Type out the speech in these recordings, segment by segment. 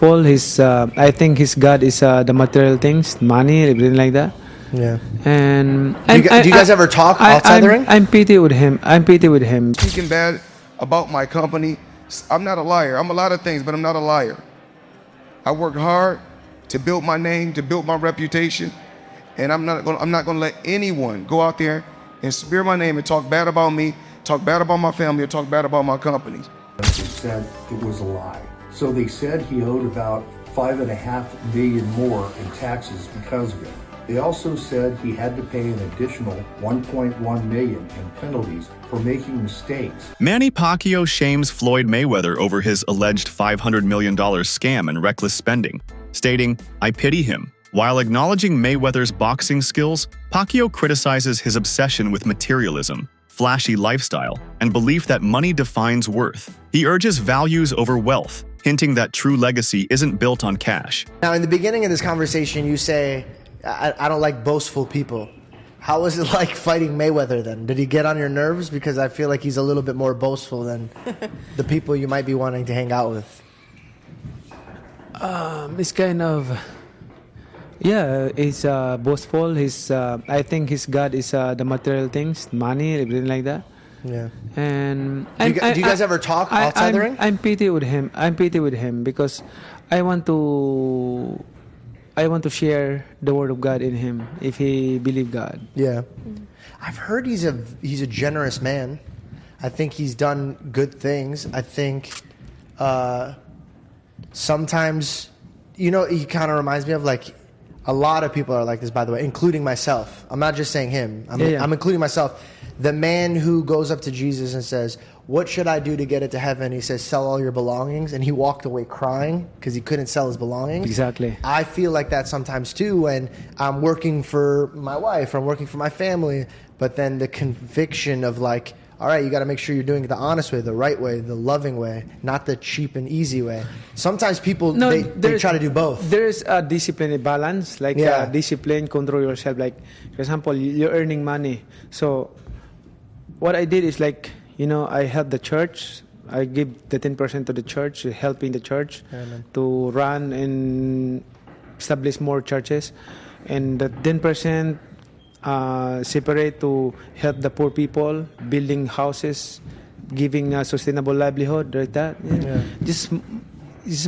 boastful. He's I think his God is the material things, money, everything like that. Yeah. And Do you guys ever talk outside the ring? I'm pity with him. I'm pity with him. Speaking bad about my company, I'm not a liar. I'm a lot of things, but I'm not a liar. I work hard to build my name, to build my reputation, and I'm not gonna let anyone go out there and smear my name and talk bad about me, talk bad about my family, or talk bad about my company. They said it was a lie. So they said he owed about $5.5 million more in taxes because of it. They also said he had to pay an additional $1.1 million in penalties for making mistakes. Manny Pacquiao shames Floyd Mayweather over his alleged $500 million scam and reckless spending, stating, "I pity him." While acknowledging Mayweather's boxing skills, Pacquiao criticizes his obsession with materialism, flashy lifestyle, and belief that money defines worth. He urges values over wealth, hinting that true legacy isn't built on cash. Now, in the beginning of this conversation, you say, I don't like boastful people. How was it like fighting Mayweather then? Did he get on your nerves? Because I feel like he's a little bit more boastful than the people you might be wanting to hang out with. It's kind of, yeah, he's boastful. He's I think his God is the material things, money, everything like that. Yeah. And Do you guys ever talk outside the ring? I'm pity with him. I'm pity with him because I want to share the word of God in him if he believe God. Yeah. I've heard he's a generous man. I think he's done good things. I think sometimes, he kind of reminds me of like a lot of people are like this, by the way, including myself. I'm not just saying him. I'm including myself. The man who goes up to Jesus and says, "What should I do to get into heaven?" He says, "Sell all your belongings." And he walked away crying because he couldn't sell his belongings. Exactly. I feel like that sometimes too when I'm working for my wife or I'm working for my family. But then the conviction of like, all right, you got to make sure you're doing it the honest way, the right way, the loving way, not the cheap and easy way. Sometimes people, they try to do both. There's a discipline, a balance, like discipline, control yourself. Like, for example, you're earning money. So what I did is like, I help the church. I give the 10% to the church, helping the church to run and establish more churches. And the 10% separate to help the poor people, building houses, giving a sustainable livelihood, like that. Just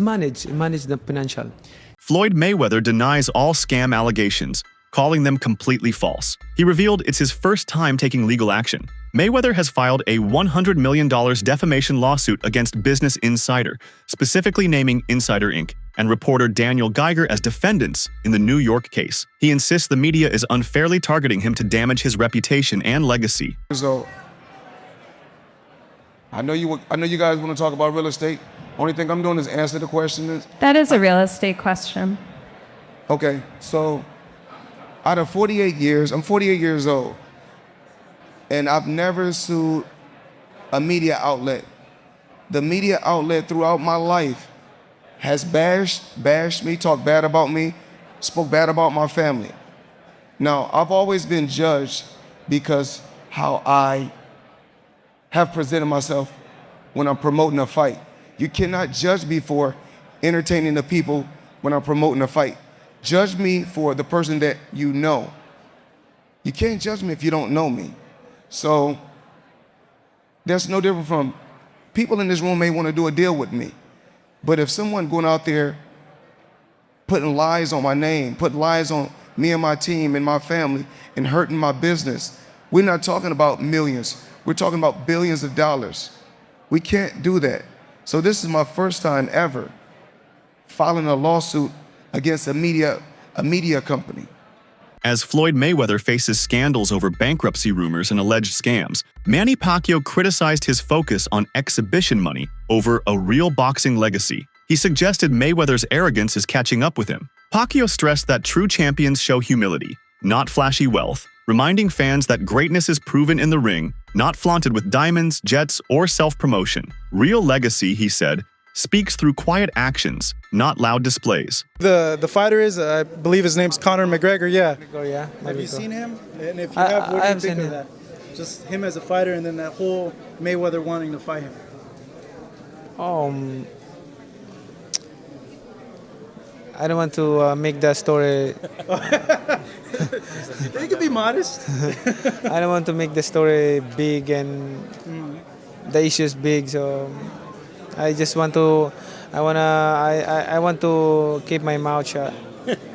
manage the financial. Floyd Mayweather denies all scam allegations, calling them completely false. He revealed it's his first time taking legal action. Mayweather has filed a $100 million defamation lawsuit against Business Insider, specifically naming Insider Inc. and reporter Daniel Geiger as defendants in the New York case. He insists the media is unfairly targeting him to damage his reputation and legacy. So, I know you guys want to talk about real estate. Only thing I'm doing is answer the question. That is a real estate question. Okay, so out of 48 years, I'm 48 years old, and I've never sued a media outlet. The media outlet throughout my life has bashed me, talked bad about me, spoke bad about my family. Now, I've always been judged because how I have presented myself when I'm promoting a fight. You cannot judge me for entertaining the people when I'm promoting a fight. Judge me for the person that you know. You can't judge me if you don't know me. So that's no different from people in this room may want to do a deal with me. But if someone going out there putting lies on my name, putting lies on me and my team and my family and hurting my business, we're not talking about millions. We're talking about billions of dollars. We can't do that. So this is my first time ever filing a lawsuit against a media company. As Floyd Mayweather faces scandals over bankruptcy rumors and alleged scams, Manny Pacquiao criticized his focus on exhibition money over a real boxing legacy. He suggested Mayweather's arrogance is catching up with him. Pacquiao stressed that true champions show humility, not flashy wealth, reminding fans that greatness is proven in the ring, not flaunted with diamonds, jets, or self-promotion. Real legacy, he said, speaks through quiet actions, not loud displays. The fighter is, I believe his name's Conor McGregor, yeah. Yeah. Have you seen him? And if you have, what do you think of that? Just him as a fighter and then that whole Mayweather wanting to fight him. I don't want to make the story. You can be modest. I don't want to make the story big and the issues big. So I just want to. I want to keep my mouth shut.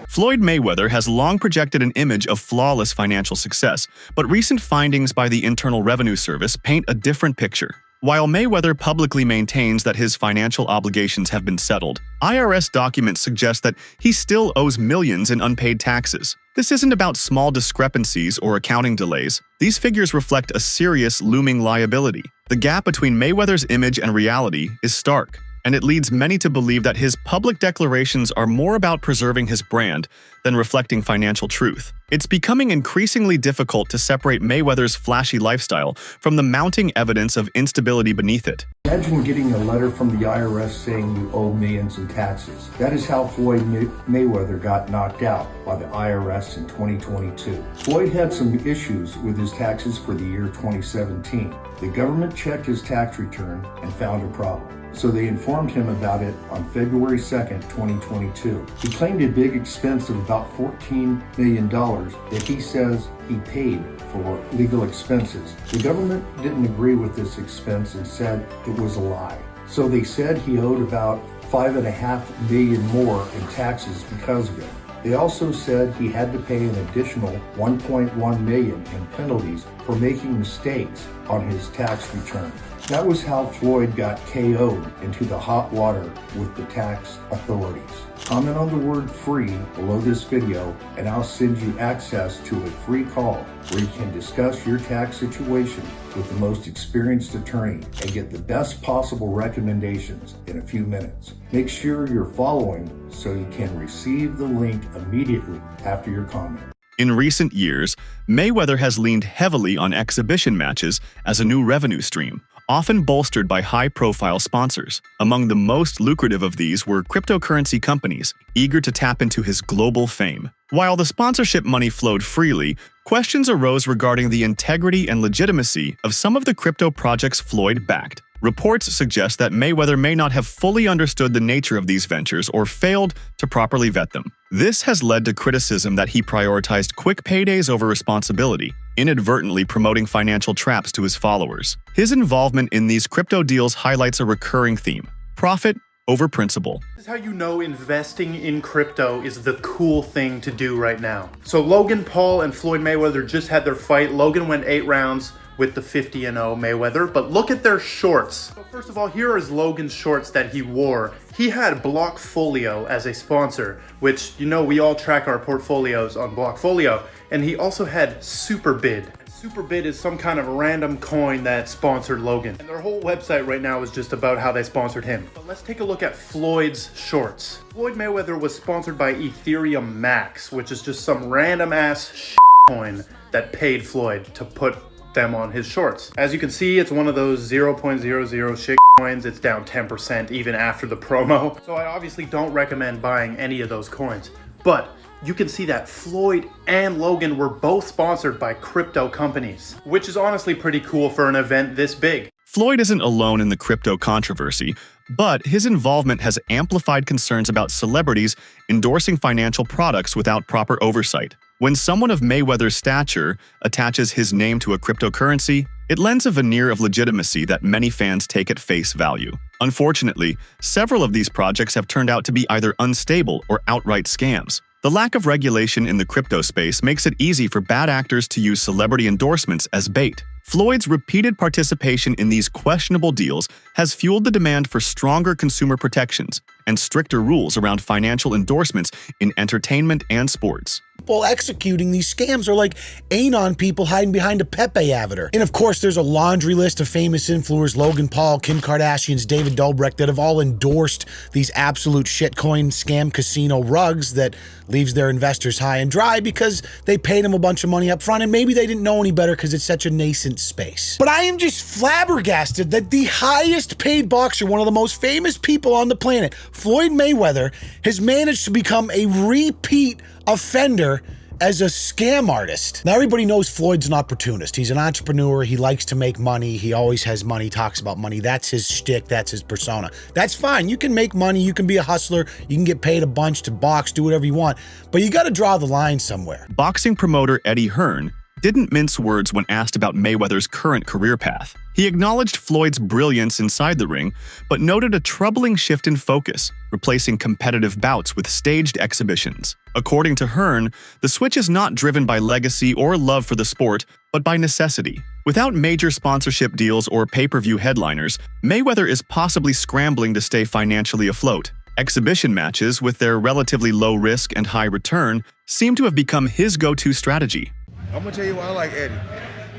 Floyd Mayweather has long projected an image of flawless financial success, but recent findings by the Internal Revenue Service paint a different picture. While Mayweather publicly maintains that his financial obligations have been settled, IRS documents suggest that he still owes millions in unpaid taxes. This isn't about small discrepancies or accounting delays. These figures reflect a serious looming liability. The gap between Mayweather's image and reality is stark, and it leads many to believe that his public declarations are more about preserving his brand than reflecting financial truth. It's becoming increasingly difficult to separate Mayweather's flashy lifestyle from the mounting evidence of instability beneath it. Imagine getting a letter from the IRS saying you owe millions in taxes. That is how Floyd Mayweather got knocked out by the IRS in 2022. Floyd had some issues with his taxes for the year 2017. The government checked his tax return and found a problem. So they informed him about it on February 2nd, 2022. He claimed a big expense of about $14 million that he says he paid for legal expenses. The government didn't agree with this expense and said it was a lie. So they said he owed about $5.5 million more in taxes because of it. They also said he had to pay an additional $1.1 million in penalties for making mistakes on his tax return. That was how Floyd got KO'd into the hot water with the tax authorities. Comment on the word free below this video and I'll send you access to a free call where you can discuss your tax situation with the most experienced attorney and get the best possible recommendations in a few minutes. Make sure you're following so you can receive the link immediately after your comment. In recent years, Mayweather has leaned heavily on exhibition matches as a new revenue stream, often bolstered by high-profile sponsors. Among the most lucrative of these were cryptocurrency companies, eager to tap into his global fame. While the sponsorship money flowed freely, questions arose regarding the integrity and legitimacy of some of the crypto projects Floyd backed. Reports suggest that Mayweather may not have fully understood the nature of these ventures or failed to properly vet them. This has led to criticism that he prioritized quick paydays over responsibility, inadvertently promoting financial traps to his followers. His involvement in these crypto deals highlights a recurring theme: profit over principle. This is how you know investing in crypto is the cool thing to do right now. So Logan Paul and Floyd Mayweather just had their fight. Logan went 8 rounds with the 50-0 Mayweather, but look at their shorts. So first of all, here is Logan's shorts that he wore. He had Blockfolio as a sponsor, which, you know, we all track our portfolios on Blockfolio, and he also had Superbid. Superbid is some kind of random coin that sponsored Logan. And their whole website right now is just about how they sponsored him. But let's take a look at Floyd's shorts. Floyd Mayweather was sponsored by Ethereum Max, which is just some random ass coin that paid Floyd to put them on his shorts. As you can see, it's one of those 0.00 shit coins. It's down 10% even after the promo. So I obviously don't recommend buying any of those coins. But you can see that Floyd and Logan were both sponsored by crypto companies, which is honestly pretty cool for an event this big. Floyd isn't alone in the crypto controversy, but his involvement has amplified concerns about celebrities endorsing financial products without proper oversight. When someone of Mayweather's stature attaches his name to a cryptocurrency, it lends a veneer of legitimacy that many fans take at face value. Unfortunately, several of these projects have turned out to be either unstable or outright scams. The lack of regulation in the crypto space makes it easy for bad actors to use celebrity endorsements as bait. Floyd's repeated participation in these questionable deals has fueled the demand for stronger consumer protections and stricter rules around financial endorsements in entertainment and sports. People executing these scams are like Anon people hiding behind a Pepe avatar. And of course, there's a laundry list of famous influencers, Logan Paul, Kim Kardashian's, David Dobrik, that have all endorsed these absolute shitcoin scam casino rugs that leaves their investors high and dry because they paid them a bunch of money up front and maybe they didn't know any better because it's such a nascent space. But I am just flabbergasted that the highest paid boxer, one of the most famous people on the planet, Floyd Mayweather, has managed to become a repeat offender as a scam artist. Now, everybody knows Floyd's an opportunist. He's an entrepreneur. He likes to make money. He always has money, talks about money. That's his shtick. That's his persona. That's fine. You can make money. You can be a hustler. You can get paid a bunch to box, do whatever you want. But you got to draw the line somewhere. Boxing promoter Eddie Hearn didn't mince words when asked about Mayweather's current career path. He acknowledged Floyd's brilliance inside the ring, but noted a troubling shift in focus, replacing competitive bouts with staged exhibitions. According to Hearn, the switch is not driven by legacy or love for the sport, but by necessity. Without major sponsorship deals or pay-per-view headliners, Mayweather is possibly scrambling to stay financially afloat. Exhibition matches, with their relatively low risk and high return, seem to have become his go-to strategy. I'm gonna tell you why I like Eddie.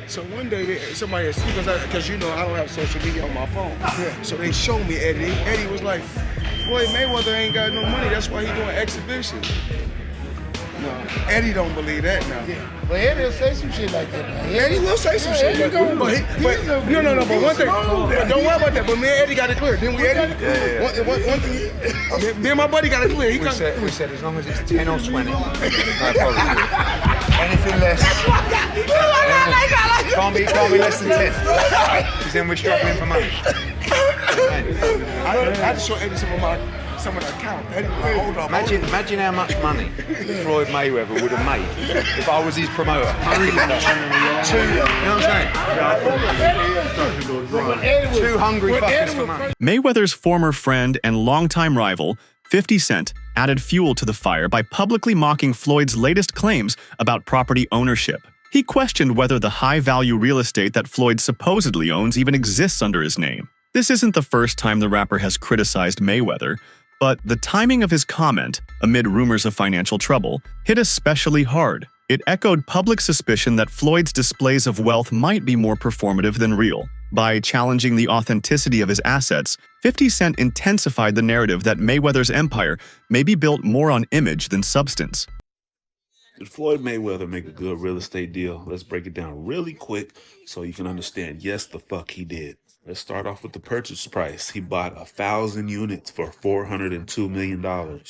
So one day, somebody, because you know I don't have social media on my phone. Yeah. So they showed me Eddie. Eddie was like, Floyd Mayweather ain't got no money. That's why he doing exhibitions. No, Eddie don't believe that now. Yeah. But Eddie will say some shit like that. Eddie will say some shit like that. But one thing, but don't worry about that. But me and Eddie got it clear. Didn't we, Eddie? Yeah. One thing, me and my buddy got it clear. We said as long as it's 10 or 20, no problem. Anything less. Can't be less than 10. Because then we're struggling for money. I had to show Eddie some of the account. Eddie, hold on. Imagine how much money Floyd Mayweather would have made if I was his promoter. You know what I'm saying? Two hungry fuckers for money. Mayweather's former friend and longtime rival, 50 Cent, added fuel to the fire by publicly mocking Floyd's latest claims about property ownership. He questioned whether the high-value real estate that Floyd supposedly owns even exists under his name. This isn't the first time the rapper has criticized Mayweather, but the timing of his comment, amid rumors of financial trouble, hit especially hard. It echoed public suspicion that Floyd's displays of wealth might be more performative than real. By challenging the authenticity of his assets, 50 Cent intensified the narrative that Mayweather's empire may be built more on image than substance. Did Floyd Mayweather make a good real estate deal? Let's break it down really quick so you can understand. Yes, the fuck he did. Let's start off with the purchase price. He bought 1,000 units for $402 million.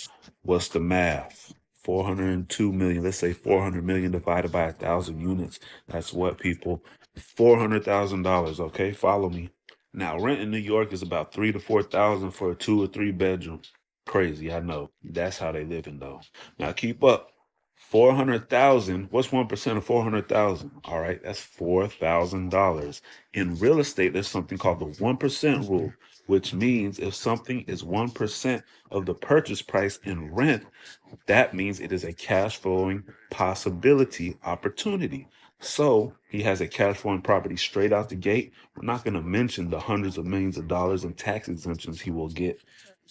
What's the math? 402 million. Let's say 400 million divided by 1,000 units. That's what, people? $400,000. Okay, follow me. Now, rent in New York is about $3,000 to $4,000 for a 2 or 3 bedroom. Crazy, I know. That's how they living though. Now keep up. 400,000. What's 1% of 400,000? All right, that's $4,000. In real estate, there's something called the 1% rule, which means if something is 1% of the purchase price in rent, that means it is a cash flowing possibility, opportunity. So he has a cash flowing property straight out the gate. We're not going to mention the hundreds of millions of dollars in tax exemptions he will get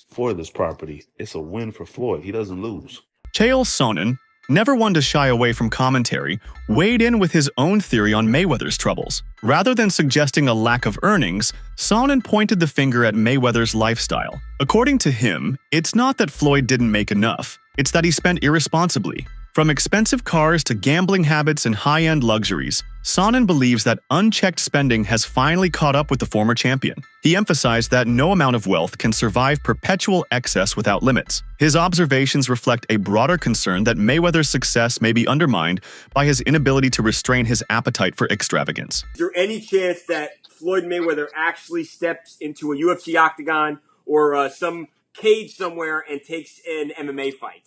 for this property. It's a win for Floyd. He doesn't lose. Chael Sonnen, never one to shy away from commentary, weighed in with his own theory on Mayweather's troubles. Rather than suggesting a lack of earnings, Sonnen pointed the finger at Mayweather's lifestyle. According to him, it's not that Floyd didn't make enough, it's that he spent irresponsibly. From expensive cars to gambling habits and high-end luxuries, Sonnen believes that unchecked spending has finally caught up with the former champion. He emphasized that no amount of wealth can survive perpetual excess without limits. His observations reflect a broader concern that Mayweather's success may be undermined by his inability to restrain his appetite for extravagance. Is there any chance that Floyd Mayweather actually steps into a UFC octagon or some cage somewhere and takes an MMA fight?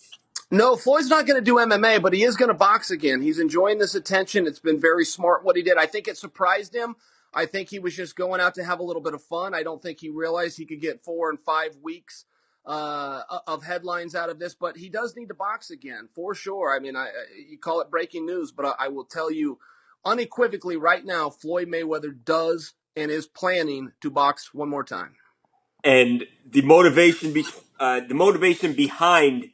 No, Floyd's not going to do MMA, but he is going to box again. He's enjoying this attention. It's been very smart what he did. I think it surprised him. I think he was just going out to have a little bit of fun. I don't think he realized he could get 4 and 5 weeks of headlines out of this, but he does need to box again, for sure. I mean, you call it breaking news, but I will tell you unequivocally right now, Floyd Mayweather does and is planning to box one more time. And the motivation behind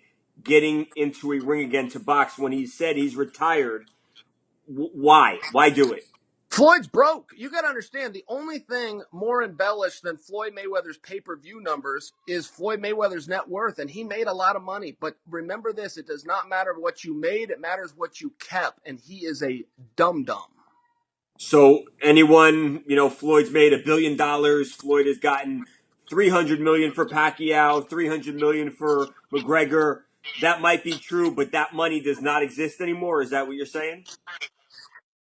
getting into a ring again to box when he said he's retired, why? Why do it? Floyd's broke. You got to understand, the only thing more embellished than Floyd Mayweather's pay-per-view numbers is Floyd Mayweather's net worth, and he made a lot of money. But remember this, it does not matter what you made, it matters what you kept, and he is a dum-dum. So anyone, Floyd's made $1 billion. Floyd has gotten $300 million for Pacquiao, $300 million for McGregor. that might be true, but that money does not exist anymore. Is that what you're saying?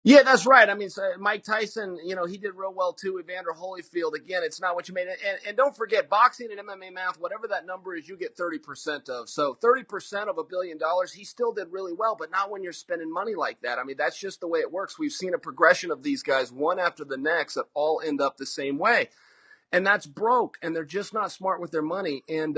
Yeah, that's right. I mean, so Mike Tyson, he did real well too. Evander Holyfield, again, it's not what you made. And don't forget, boxing and MMA math, whatever that number is, you get 30% of. So 30% of $1 billion, he still did really well, but not when you're spending money like that. I mean, that's just the way it works. We've seen a progression of these guys, one after the next, that all end up the same way. And that's broke, and they're just not smart with their money. And,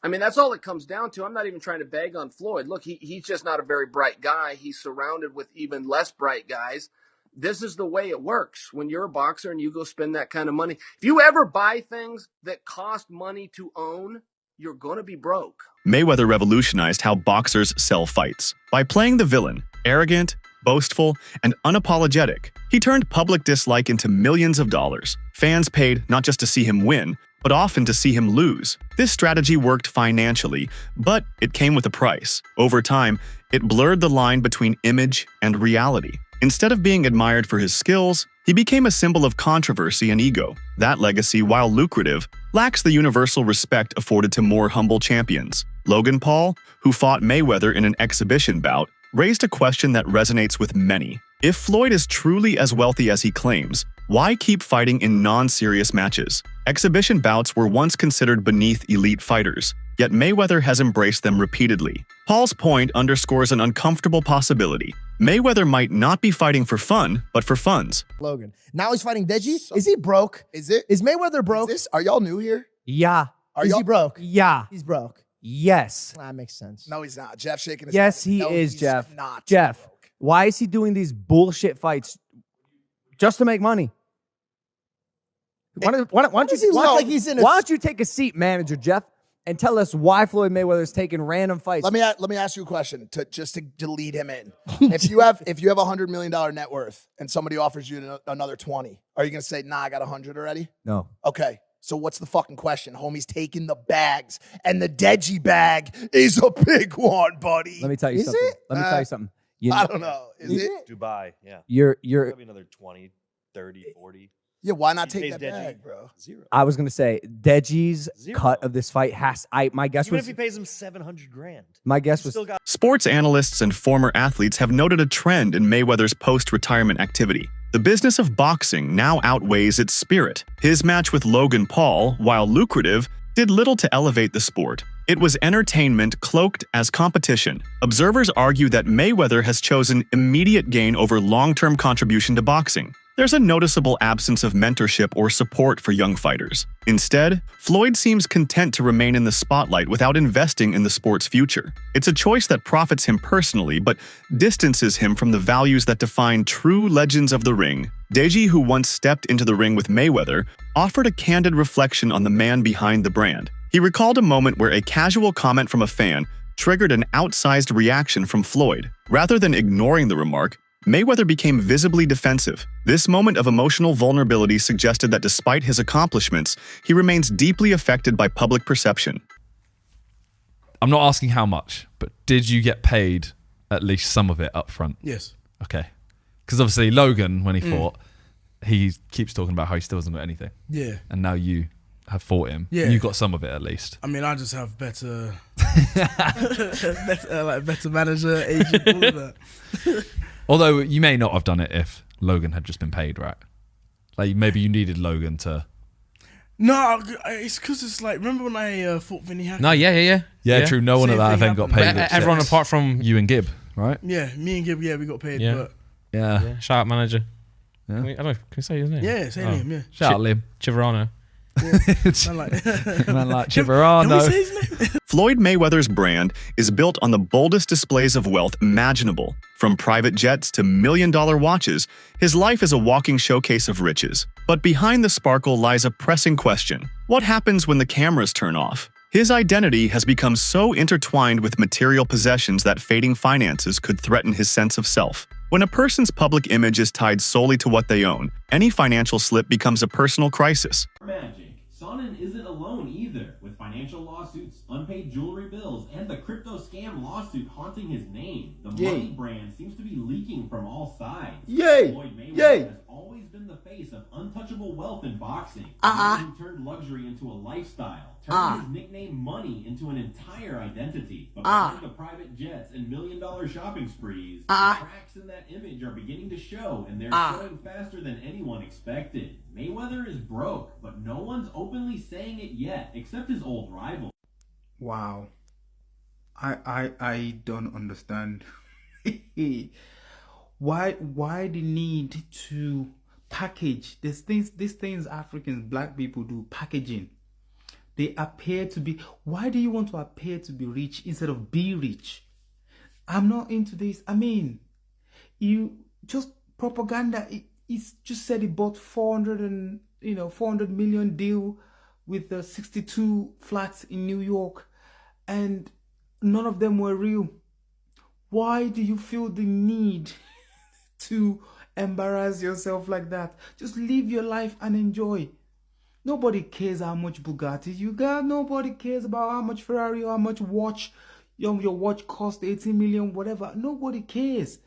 I mean, that's all it comes down to. I'm not even trying to bag on Floyd. Look, he's just not a very bright guy. He's surrounded with even less bright guys. This is the way it works when you're a boxer and you go spend that kind of money. If you ever buy things that cost money to own, you're going to be broke. Mayweather revolutionized how boxers sell fights. By playing the villain, arrogant, boastful, and unapologetic, he turned public dislike into millions of dollars. Fans paid not just to see him win, but often to see him lose. This strategy worked financially, but it came with a price. Over time, it blurred the line between image and reality. Instead of being admired for his skills, he became a symbol of controversy and ego. That legacy, while lucrative, lacks the universal respect afforded to more humble champions. Logan Paul, who fought Mayweather in an exhibition bout, raised a question that resonates with many. If Floyd is truly as wealthy as he claims, why keep fighting in non-serious matches? Exhibition bouts were once considered beneath elite fighters, yet Mayweather has embraced them repeatedly. Paul's point underscores an uncomfortable possibility. Mayweather might not be fighting for fun, but for funds. Logan. Now he's fighting Deji? Is he broke? Is Mayweather broke? Are y'all new here? Yeah. Is he broke? Yeah. He's broke. Yes. That makes sense. No, he's not. Jeff shaking his Yes, head. he No, is, he's Jeff. Not Jeff, broke. why is he doing these bullshit fights just to make money? Why don't you take a seat, manager Jeff, and tell us why Floyd Mayweather is taking random fights? Let me ask you a question to lead him in. if you have $100 million net worth and somebody offers you another 20, are you gonna say, nah, I got 100 already? No. Okay. So what's the fucking question? Homie's taking the bags, and the Deji bag is a big one, buddy. Let me tell you something. Let me tell you something. I don't know. Is it? Dubai, yeah. You're maybe another 20, 30, 40. Yeah, why not He take pays that Deji bag, bro? Zero. I was gonna say Deji's Zero. cut of this fight my guess Even was if he pays him $700,000. my guess was Still got Sports analysts and former athletes have noted a trend in Mayweather's post-retirement activity. The business of boxing now outweighs its spirit. His match with Logan Paul, while lucrative, did little to elevate the sport. It was entertainment cloaked as competition. Observers argue that Mayweather has chosen immediate gain over long-term contribution to boxing. There's a noticeable absence of mentorship or support for young fighters. Instead, Floyd seems content to remain in the spotlight without investing in the sport's future. It's a choice that profits him personally, but distances him from the values that define true legends of the ring. Deji, who once stepped into the ring with Mayweather, offered a candid reflection on the man behind the brand. He recalled a moment where a casual comment from a fan triggered an outsized reaction from Floyd. Rather than ignoring the remark, Mayweather became visibly defensive. This moment of emotional vulnerability suggested that despite his accomplishments, he remains deeply affected by public perception. I'm not asking how much, but did you get paid at least some of it up front? Yes. Okay. Because obviously Logan, when he fought, he keeps talking about how he still doesn't got anything. Yeah. And now you have fought him. Yeah. You got some of it at least. I mean, I just have better, better manager, agent, all of that. Although you may not have done it if Logan had just been paid, right? Like maybe you needed Logan to. No, it's because it's like, remember when I fought Vinny Hackett? No, yeah. Yeah, true. No one at that event got paid. Everyone apart from you and Gibb, right? Yeah, me and Gibb, we got paid. Yeah. But Yeah. Shout out manager. Yeah. I don't know. Can we say his name? Yeah, say his name, yeah. Shout out Liam. Chiverano. Man like Chiverano. Can we say his name? Floyd Mayweather's brand is built on the boldest displays of wealth imaginable. From private jets to million-dollar watches, his life is a walking showcase of riches. But behind the sparkle lies a pressing question. What happens when the cameras turn off? His identity has become so intertwined with material possessions that fading finances could threaten his sense of self. When a person's public image is tied solely to what they own, any financial slip becomes a personal crisis. Magic. Sonnen isn't alone either, with financial lawsuits, unpaid jewelry bills, and the crypto scam lawsuit haunting his name. The money brand seems to be leaking from all sides. Yay! Floyd Mayweather Yay! has always always been the face of untouchable wealth in boxing. Who turned luxury into a lifestyle, turning his nickname Money into an entire identity. But behind the private jets and million-dollar shopping sprees, the cracks in that image are beginning to show, and they're showing faster than anyone expected. Mayweather is broke, but no one's openly saying it yet, except his old rival. Wow. I don't understand. Why the need to package these things Africans, black people do, packaging. They appear to be, why do you want to appear to be rich instead of be rich? I'm not into this. I mean, you just propaganda. It's just said he bought 400 million deal with the 62 flats in New York, and none of them were real. Why do you feel the need to embarrass yourself like that? Just live your life and enjoy. Nobody cares how much Bugatti you got. Nobody cares about how much Ferrari or how much watch your watch cost, 18 million, whatever. Nobody cares.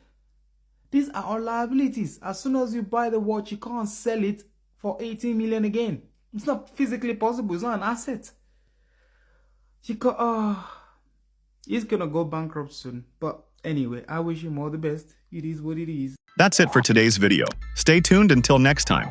These are our liabilities. As soon as you buy the watch, you can't sell it for 18 million again. It's not physically possible. It's not an asset. He's gonna go bankrupt soon. But anyway, I wish him all the best. It is what it is. That's it for today's video. Stay tuned until next time.